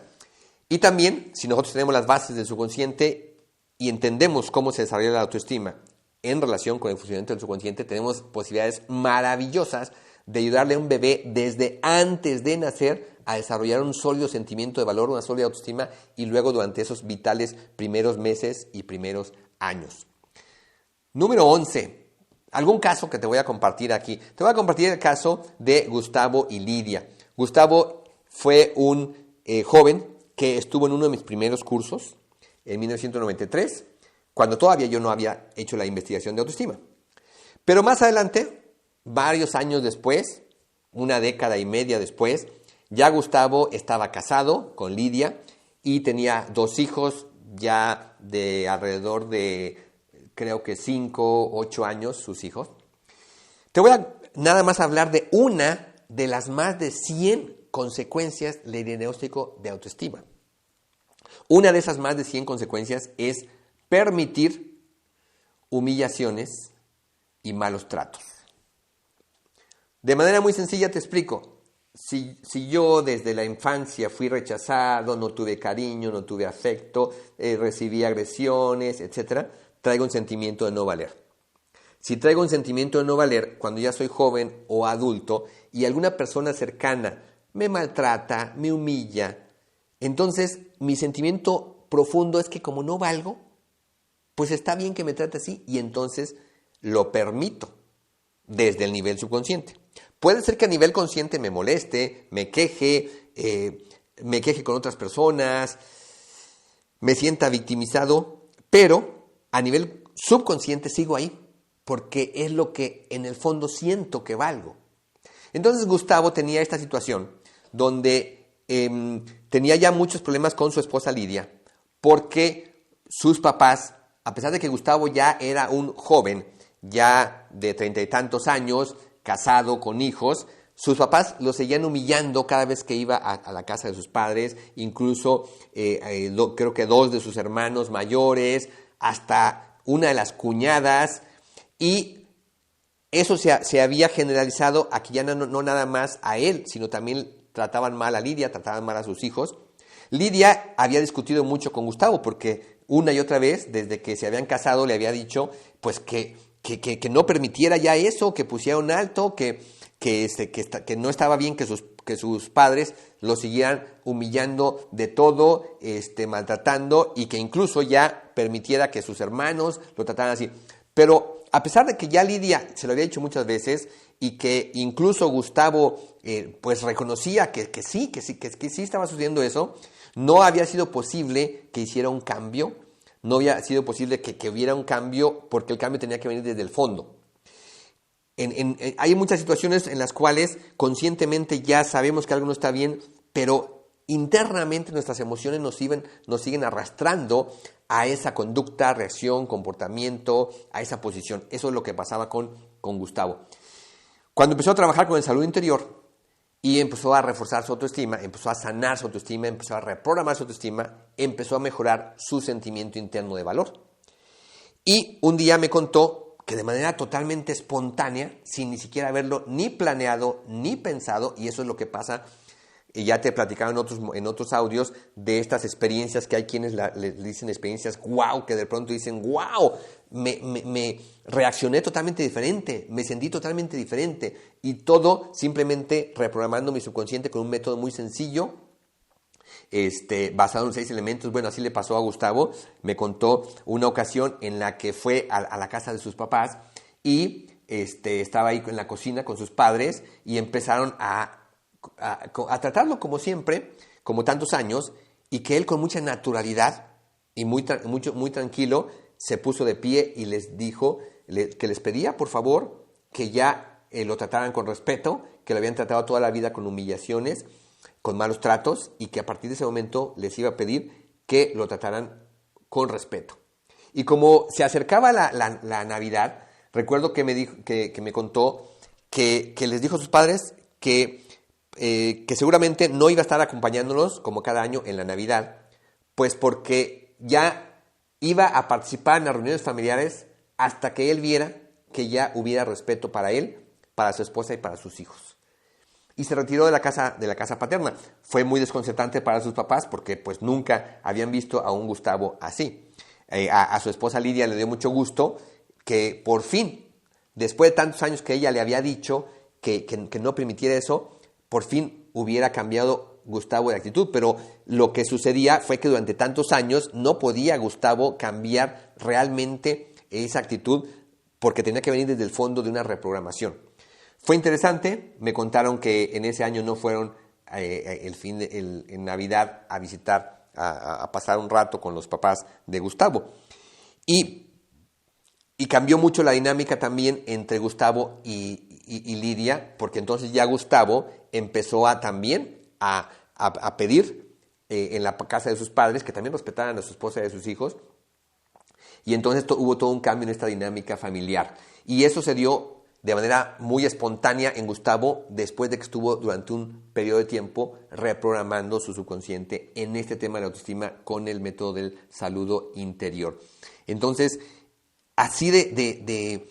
S1: Y también, si nosotros tenemos las bases del subconsciente y entendemos cómo se desarrolla la autoestima en relación con el funcionamiento del subconsciente, tenemos posibilidades maravillosas de ayudarle a un bebé desde antes de nacer a desarrollar un sólido sentimiento de valor, una sólida autoestima, y luego durante esos vitales primeros meses y primeros años. Número 11. Algún caso que te voy a compartir aquí. Te voy a compartir el caso de Gustavo y Lidia. Gustavo fue un joven que estuvo en uno de mis primeros cursos en 1993, cuando todavía yo no había hecho la investigación de autoestima. Pero más adelante, varios años después, una década y media después, ya Gustavo estaba casado con Lidia y tenía 2 hijos ya de alrededor de, creo que 5, 8 años, sus hijos. Te voy a nada más hablar de una de las más de 100 consecuencias del diagnóstico de autoestima. Una de esas más de 100 consecuencias es permitir humillaciones y malos tratos. De manera muy sencilla te explico. Si yo desde la infancia fui rechazado, no tuve cariño, no tuve afecto, recibí agresiones, etc., traigo un sentimiento de no valer. Si traigo un sentimiento de no valer cuando ya soy joven o adulto y alguna persona cercana me maltrata, me humilla, entonces mi sentimiento profundo es que como no valgo, pues está bien que me trate así y entonces lo permito desde el nivel subconsciente. Puede ser que a nivel consciente me moleste, me queje con otras personas, me sienta victimizado, pero a nivel subconsciente sigo ahí, porque es lo que en el fondo siento que valgo. Entonces Gustavo tenía esta situación donde tenía ya muchos problemas con su esposa Lidia, porque sus papás, a pesar de que Gustavo ya era un joven, ya de 30 y tantos años, casado, con hijos, sus papás lo seguían humillando cada vez que iba a la casa de sus padres, incluso creo que 2 de sus hermanos mayores, hasta una de las cuñadas, y eso se había generalizado a que ya no nada más a él, sino también trataban mal a Lidia, trataban mal a sus hijos. Lidia había discutido mucho con Gustavo porque una y otra vez, desde que se habían casado, le había dicho pues que no permitiera ya eso, que pusiera un alto, que no estaba bien que sus padres lo siguieran humillando de todo, maltratando, y que incluso ya permitiera que sus hermanos lo trataran así. Pero a pesar de que ya Lidia se lo había dicho muchas veces y que incluso Gustavo pues reconocía que sí estaba sucediendo eso, no había sido posible que hiciera un cambio, no había sido posible que hubiera un cambio, porque el cambio tenía que venir desde el fondo. Hay muchas situaciones en las cuales conscientemente ya sabemos que algo no está bien, pero internamente nuestras emociones nos siguen arrastrando a esa conducta, reacción, comportamiento, a esa posición. Eso es lo que pasaba con Gustavo. Cuando empezó a trabajar con el salud interior y empezó a reforzar su autoestima, empezó a sanar su autoestima, empezó a reprogramar su autoestima, empezó a mejorar su sentimiento interno de valor. Y un día me contó que de manera totalmente espontánea, sin ni siquiera haberlo ni planeado ni pensado, y eso es lo que pasa, y ya te he platicado en otros audios de estas experiencias que hay quienes le dicen experiencias wow, que de pronto dicen wow, me reaccioné totalmente diferente, me sentí totalmente diferente, y todo simplemente reprogramando mi subconsciente con un método muy sencillo, basado en 6 elementos. Bueno, así le pasó a Gustavo. Me contó una ocasión en la que fue a la casa de sus papás y estaba ahí en la cocina con sus padres y empezaron a tratarlo como siempre, como tantos años, y que él con mucha naturalidad y muy tranquilo se puso de pie y les dijo que les pedía por favor que ya lo trataran con respeto, que lo habían tratado toda la vida con humillaciones, con malos tratos, y que a partir de ese momento les iba a pedir que lo trataran con respeto. Y como se acercaba la Navidad, recuerdo que me contó que les dijo a sus padres que seguramente no iba a estar acompañándolos como cada año en la Navidad, pues porque ya iba a participar en las reuniones familiares hasta que él viera que ya hubiera respeto para él, para su esposa y para sus hijos. Y se retiró de la casa paterna. Fue muy desconcertante para sus papás porque pues nunca habían visto a un Gustavo así. A su esposa Lidia le dio mucho gusto que por fin, después de tantos años que ella le había dicho que no permitiera eso, por fin hubiera cambiado Gustavo de actitud. Pero lo que sucedía fue que durante tantos años no podía Gustavo cambiar realmente esa actitud porque tenía que venir desde el fondo de una reprogramación. Fue interesante, me contaron que en ese año no fueron en Navidad a visitar, a pasar un rato con los papás de Gustavo. Y cambió mucho la dinámica también entre Gustavo y Lidia, porque entonces ya Gustavo empezó también a pedir en la casa de sus padres que también respetaran a su esposa y a sus hijos. Y entonces hubo todo un cambio en esta dinámica familiar. Y eso se dio de manera muy espontánea en Gustavo después de que estuvo durante un periodo de tiempo reprogramando su subconsciente en este tema de la autoestima con el método del saludo interior. Entonces, así de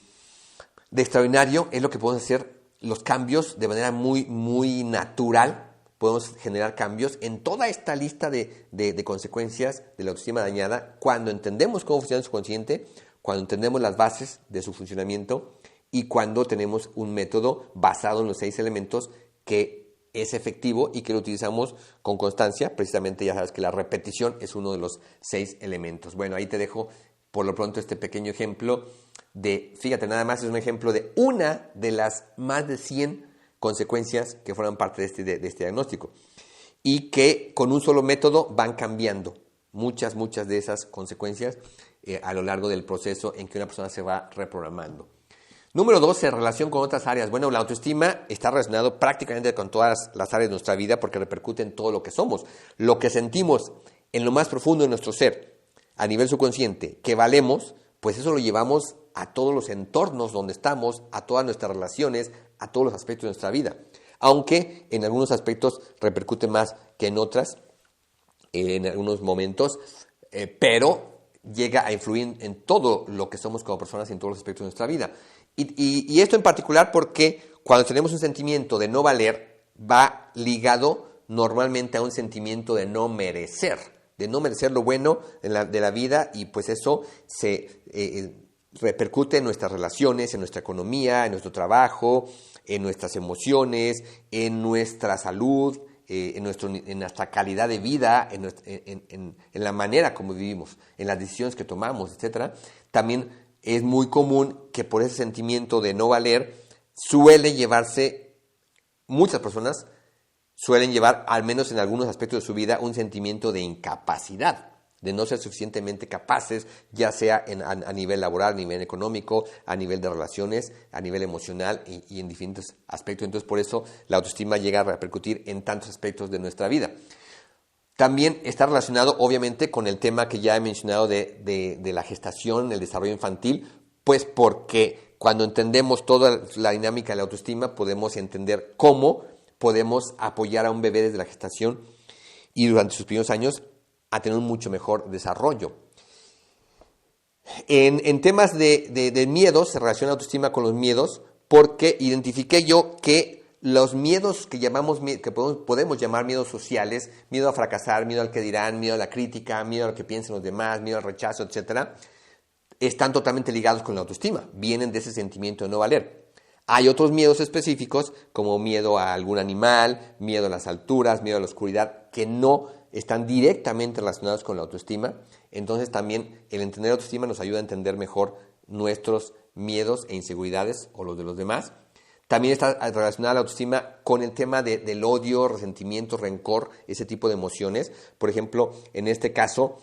S1: extraordinario es lo que podemos hacer, los cambios de manera muy, muy natural. Podemos generar cambios en toda esta lista de consecuencias de la autoestima dañada cuando entendemos cómo funciona el subconsciente, cuando entendemos las bases de su funcionamiento y cuando tenemos un método basado en los 6 elementos que es efectivo y que lo utilizamos con constancia. Precisamente ya sabes que la repetición es uno de los 6 elementos. Bueno, ahí te dejo por lo pronto este pequeño ejemplo fíjate, nada más es un ejemplo de una de las más de 100 consecuencias que forman parte de este diagnóstico y que con un solo método van cambiando muchas de esas consecuencias a lo largo del proceso en que una persona se va reprogramando. Número 2, en relación con otras áreas. Bueno, la autoestima está relacionado prácticamente con todas las áreas de nuestra vida porque repercute en todo lo que somos. Lo que sentimos en lo más profundo de nuestro ser, a nivel subconsciente, que valemos, pues eso lo llevamos a todos los entornos donde estamos, a todas nuestras relaciones, a todos los aspectos de nuestra vida. Aunque en algunos aspectos repercute más que en otras, en algunos momentos, pero llega a influir en todo lo que somos como personas y en todos los aspectos de nuestra vida. Y esto en particular porque cuando tenemos un sentimiento de no valer, va ligado normalmente a un sentimiento de no merecer lo bueno de la vida, y pues eso se repercute en nuestras relaciones, en nuestra economía, en nuestro trabajo, en nuestras emociones, en nuestra salud, en nuestra calidad de vida, en la manera como vivimos, en las decisiones que tomamos, etc. También es muy común que por ese sentimiento de no valer suele llevarse, muchas personas suelen llevar, al menos en algunos aspectos de su vida, un sentimiento de incapacidad, de no ser suficientemente capaces, ya sea a nivel laboral, a nivel económico, a nivel de relaciones, a nivel emocional y en diferentes aspectos. Entonces, por eso la autoestima llega a repercutir en tantos aspectos de nuestra vida. También está relacionado, obviamente, con el tema que ya he mencionado de la gestación, el desarrollo infantil, pues porque cuando entendemos toda la dinámica de la autoestima, podemos entender cómo podemos apoyar a un bebé desde la gestación y durante sus primeros años a tener un mucho mejor desarrollo. En temas de miedos, se relaciona la autoestima con los miedos, porque identifiqué yo que los miedos que podemos llamar miedos sociales, miedo a fracasar, miedo al que dirán, miedo a la crítica, miedo a lo que piensen los demás, miedo al rechazo, etc., están totalmente ligados con la autoestima, vienen de ese sentimiento de no valer. Hay otros miedos específicos, como miedo a algún animal, miedo a las alturas, miedo a la oscuridad, que no están directamente relacionados con la autoestima. Entonces también el entender la autoestima nos ayuda a entender mejor nuestros miedos e inseguridades o los de los demás. También está relacionada la autoestima con el tema del odio, resentimiento, rencor, ese tipo de emociones. Por ejemplo, en este caso,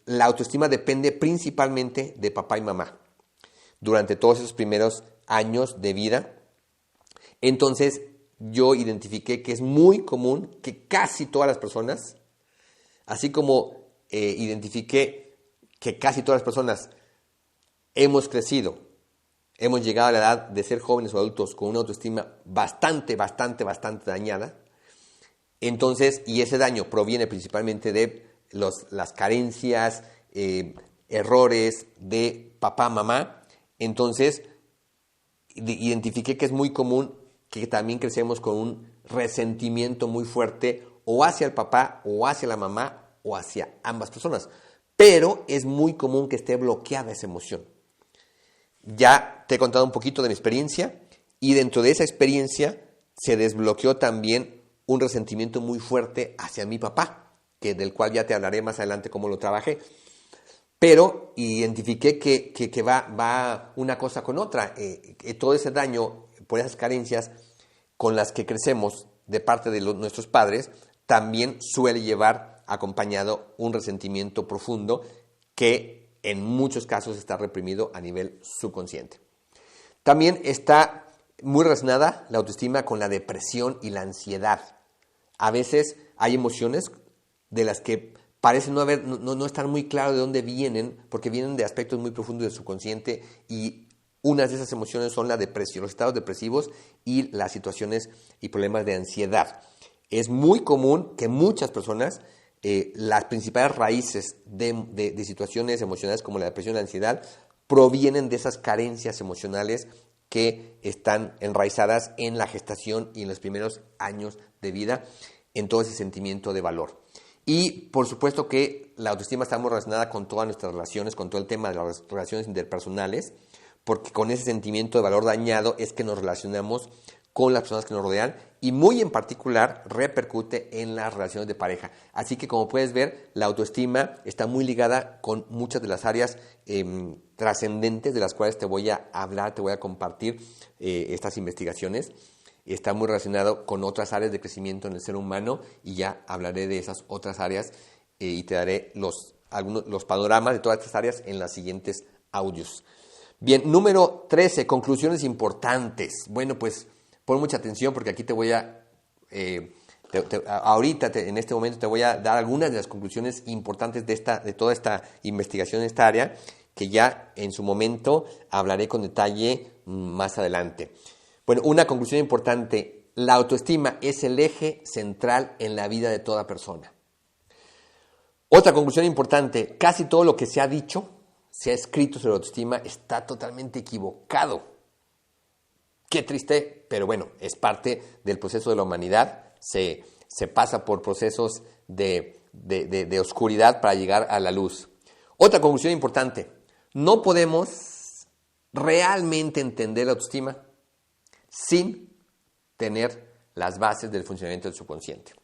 S1: la autoestima depende principalmente de papá y mamá durante todos esos primeros años de vida. Entonces, yo identifiqué que es muy común que casi todas las personas, así como identifiqué que casi todas las personas hemos crecido, hemos llegado a la edad de ser jóvenes o adultos con una autoestima bastante dañada, entonces, y ese daño proviene principalmente de las carencias, errores de papá, mamá, entonces identifiqué que es muy común que también crecemos con un resentimiento muy fuerte o hacia el papá o hacia la mamá o hacia ambas personas. Pero es muy común que esté bloqueada esa emoción. Ya te he contado un poquito de mi experiencia y dentro de esa experiencia se desbloqueó también un resentimiento muy fuerte hacia mi papá, del cual ya te hablaré más adelante cómo lo trabajé. Pero identifiqué que va una cosa con otra. Todo ese daño por esas carencias con las que crecemos de parte de nuestros padres, también suele llevar acompañado un resentimiento profundo que en muchos casos está reprimido a nivel subconsciente. También está muy relacionada la autoestima con la depresión y la ansiedad. A veces hay emociones de las que parece no estar muy claro de dónde vienen, porque vienen de aspectos muy profundos del subconsciente y unas de esas emociones son la depresión, los estados depresivos y las situaciones y problemas de ansiedad. Es muy común que muchas personas, las principales raíces de situaciones emocionales como la depresión y la ansiedad, provienen de esas carencias emocionales que están enraizadas en la gestación y en los primeros años de vida, en todo ese sentimiento de valor. Y por supuesto que la autoestima está muy relacionada con todas nuestras relaciones, con todo el tema de las relaciones interpersonales, porque con ese sentimiento de valor dañado es que nos relacionamos con las personas que nos rodean y muy en particular repercute en las relaciones de pareja. Así que como puedes ver, la autoestima está muy ligada con muchas de las áreas trascendentes de las cuales te voy a hablar, te voy a compartir estas investigaciones. Está muy relacionado con otras áreas de crecimiento en el ser humano y ya hablaré de esas otras áreas y te daré los panoramas de todas estas áreas en los siguientes audios. Bien, número 13, conclusiones importantes. Bueno, pues pon mucha atención porque aquí te voy a, en este momento te voy a dar algunas de las conclusiones importantes de toda esta investigación en esta área, que ya en su momento hablaré con detalle más adelante. Bueno, una conclusión importante, la autoestima es el eje central en la vida de toda persona. Otra conclusión importante, casi todo lo que se ha dicho, se ha escrito sobre la autoestima, está totalmente equivocado. Qué triste, pero bueno, es parte del proceso de la humanidad. Se pasa por procesos de oscuridad para llegar a la luz. Otra conclusión importante, no podemos realmente entender la autoestima sin tener las bases del funcionamiento del subconsciente.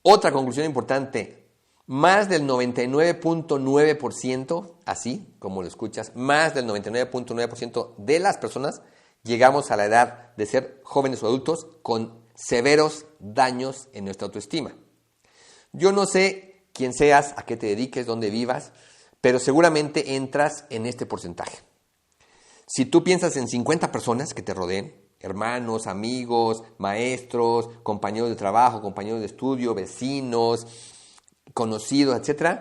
S1: Otra conclusión importante, más del 99.9%, así como lo escuchas, más del 99.9% de las personas llegamos a la edad de ser jóvenes o adultos con severos daños en nuestra autoestima. Yo no sé quién seas, a qué te dediques, dónde vivas, pero seguramente entras en este porcentaje. Si tú piensas en 50 personas que te rodeen, hermanos, amigos, maestros, compañeros de trabajo, compañeros de estudio, vecinos, conocidos, etc.,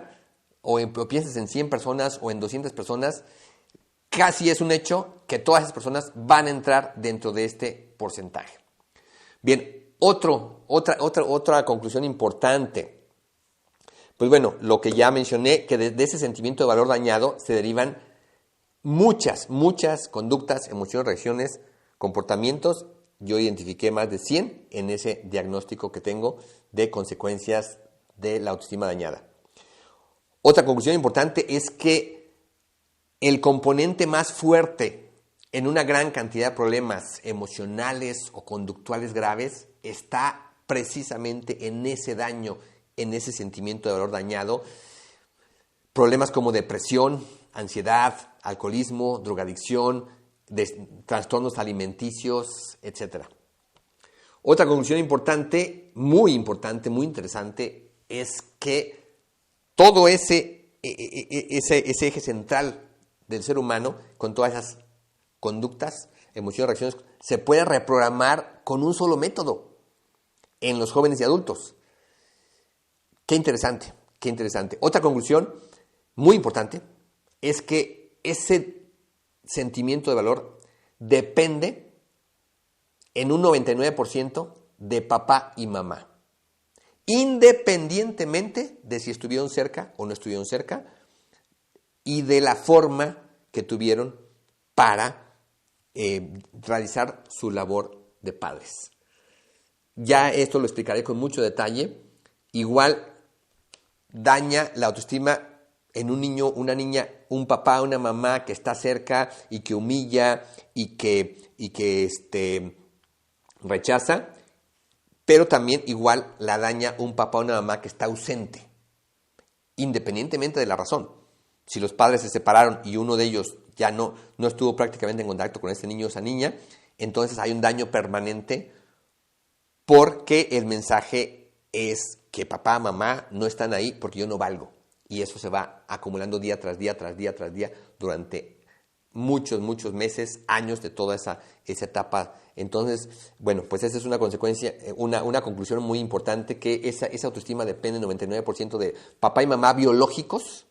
S1: o piensas en 100 personas o en 200 personas, casi es un hecho que todas esas personas van a entrar dentro de este porcentaje. Bien, otra conclusión importante. Pues bueno, lo que ya mencioné, que de ese sentimiento de valor dañado se derivan muchas conductas, emociones, reacciones, comportamientos. Yo identifiqué más de 100 en ese diagnóstico que tengo de consecuencias de la autoestima dañada. Otra conclusión importante es que el componente más fuerte en una gran cantidad de problemas emocionales o conductuales graves está precisamente en ese daño, en ese sentimiento de valor dañado. Problemas como depresión, ansiedad, alcoholismo, drogadicción, trastornos alimenticios, etc. Otra conclusión importante, muy interesante, es que todo ese eje central del ser humano, con todas esas conductas, emociones, reacciones, se puede reprogramar con un solo método en los jóvenes y adultos. Qué interesante. Otra conclusión muy importante es que ese sentimiento de valor depende en un 99% de papá y mamá, independientemente de si estuvieron cerca o no estuvieron cerca y de la forma que tuvieron para realizar su labor de padres. Ya esto lo explicaré con mucho detalle. Igual daña la autoestima en un niño, una niña, un papá, una mamá que está cerca y que humilla y que rechaza, pero también igual la daña un papá o una mamá que está ausente, independientemente de la razón. Si los padres se separaron y uno de ellos ya no estuvo prácticamente en contacto con ese niño o esa niña, entonces hay un daño permanente porque el mensaje es que papá, mamá no están ahí porque yo no valgo. Y eso se va acumulando día tras día durante muchos meses, años de toda esa etapa. Entonces, bueno, pues esa es una consecuencia, una conclusión muy importante, que esa autoestima depende 99% de papá y mamá biológicos,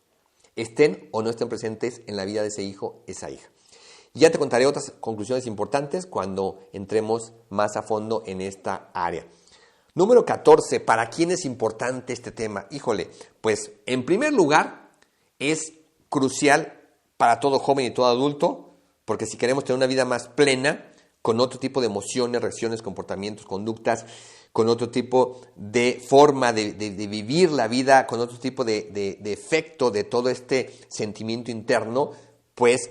S1: estén o no estén presentes en la vida de ese hijo, esa hija. Ya te contaré otras conclusiones importantes cuando entremos más a fondo en esta área. Número 14, ¿para quién es importante este tema? Híjole, pues en primer lugar es crucial para todo joven y todo adulto, porque si queremos tener una vida más plena, con otro tipo de emociones, reacciones, comportamientos, conductas, con otro tipo de forma de vivir la vida, con otro tipo de efecto de todo este sentimiento interno, pues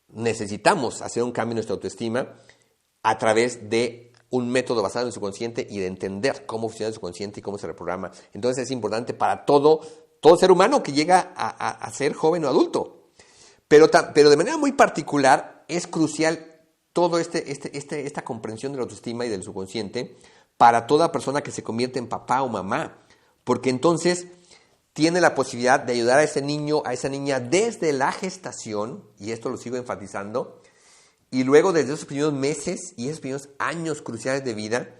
S1: necesitamos hacer un cambio en nuestra autoestima a través de un método basado en el subconsciente y de entender cómo funciona el subconsciente y cómo se reprograma. Entonces es importante para todo ser humano que llega a ser joven o adulto. Pero de manera muy particular es crucial todo esta comprensión de la autoestima y del subconsciente para toda persona que se convierte en papá o mamá, porque entonces tiene la posibilidad de ayudar a ese niño, a esa niña desde la gestación, y esto lo sigo enfatizando, y luego desde esos primeros meses y esos primeros años cruciales de vida,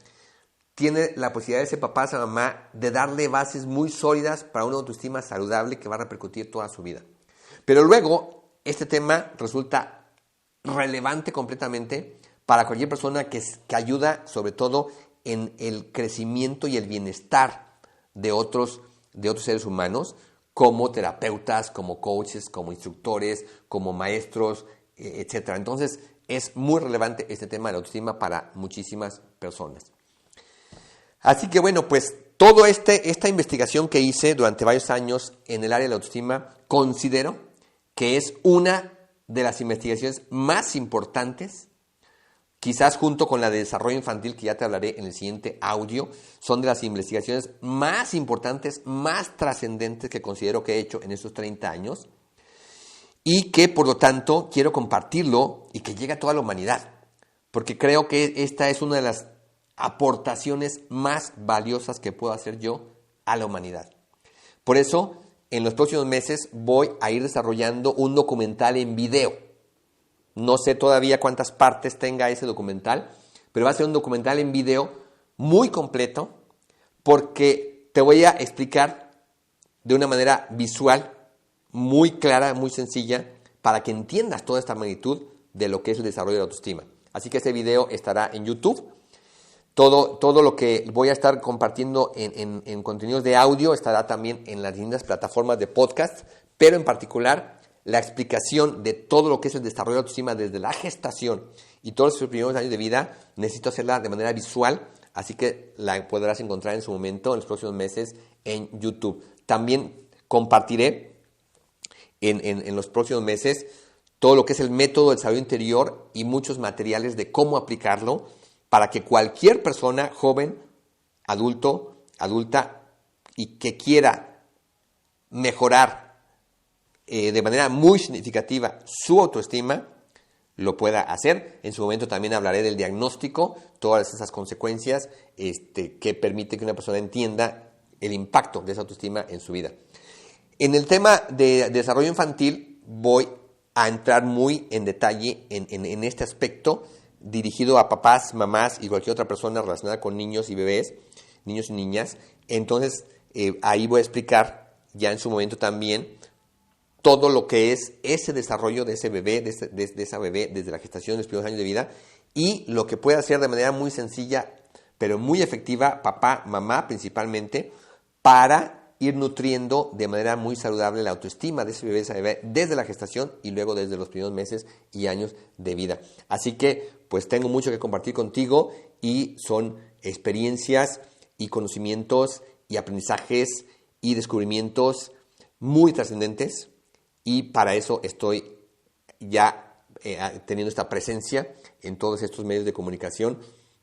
S1: tiene la posibilidad de ese papá, esa mamá, de darle bases muy sólidas para una autoestima saludable que va a repercutir toda su vida. Pero luego, este tema resulta relevante completamente para cualquier persona que ayuda, sobre todo, en el crecimiento y el bienestar de otros seres humanos, como terapeutas, como coaches, como instructores, como maestros, etc. Entonces, es muy relevante este tema de la autoestima para muchísimas personas. Así que bueno, pues toda esta investigación que hice durante varios años en el área de la autoestima, considero que es una de las investigaciones más importantes quizás junto con la de desarrollo infantil, que ya te hablaré en el siguiente audio, son de las investigaciones más importantes, más trascendentes que considero que he hecho en estos 30 años y que, por lo tanto, quiero compartirlo y que llegue a toda la humanidad, porque creo que esta es una de las aportaciones más valiosas que puedo hacer yo a la humanidad. Por eso, en los próximos meses voy a ir desarrollando un documental en video. No sé todavía cuántas partes tenga ese documental, pero va a ser un documental en video muy completo porque te voy a explicar de una manera visual, muy clara, muy sencilla, para que entiendas toda esta magnitud de lo que es el desarrollo de la autoestima. Así que ese video estará en YouTube. Todo lo que voy a estar compartiendo en contenidos de audio estará también en las distintas plataformas de podcast, pero en particular la explicación de todo lo que es el desarrollo de autoestima desde la gestación y todos sus primeros años de vida, necesito hacerla de manera visual, así que la podrás encontrar en su momento, en los próximos meses, en YouTube. También compartiré en los próximos meses todo lo que es el método del desarrollo interior y muchos materiales de cómo aplicarlo para que cualquier persona, joven, adulto, adulta, y que quiera mejorar de manera muy significativa su autoestima, lo pueda hacer. En su momento también hablaré del diagnóstico, todas esas consecuencias que permite que una persona entienda el impacto de esa autoestima en su vida. En el tema de desarrollo infantil voy a entrar muy en detalle en este aspecto dirigido a papás, mamás y cualquier otra persona relacionada con niños y bebés, niños y niñas. Entonces, ahí voy a explicar ya en su momento también todo lo que es ese desarrollo de ese bebé, de esa bebé desde la gestación, los primeros años de vida, y lo que puede hacer de manera muy sencilla, pero muy efectiva, papá, mamá principalmente, para ir nutriendo de manera muy saludable la autoestima de ese bebé, esa bebé, desde la gestación y luego desde los primeros meses y años de vida. Así que, pues tengo mucho que compartir contigo y son experiencias y conocimientos y aprendizajes y descubrimientos muy trascendentes y para eso estoy ya teniendo esta presencia en todos estos medios de comunicación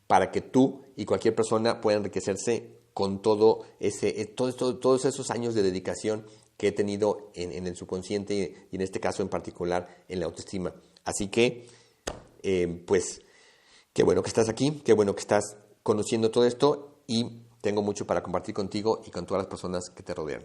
S1: para que tú y cualquier persona pueda enriquecerse con todos esos años de dedicación que he tenido en el subconsciente y en este caso en particular en la autoestima. Así que, pues, qué bueno que estás aquí, qué bueno que estás conociendo todo esto y tengo mucho para compartir contigo y con todas las personas que te rodean.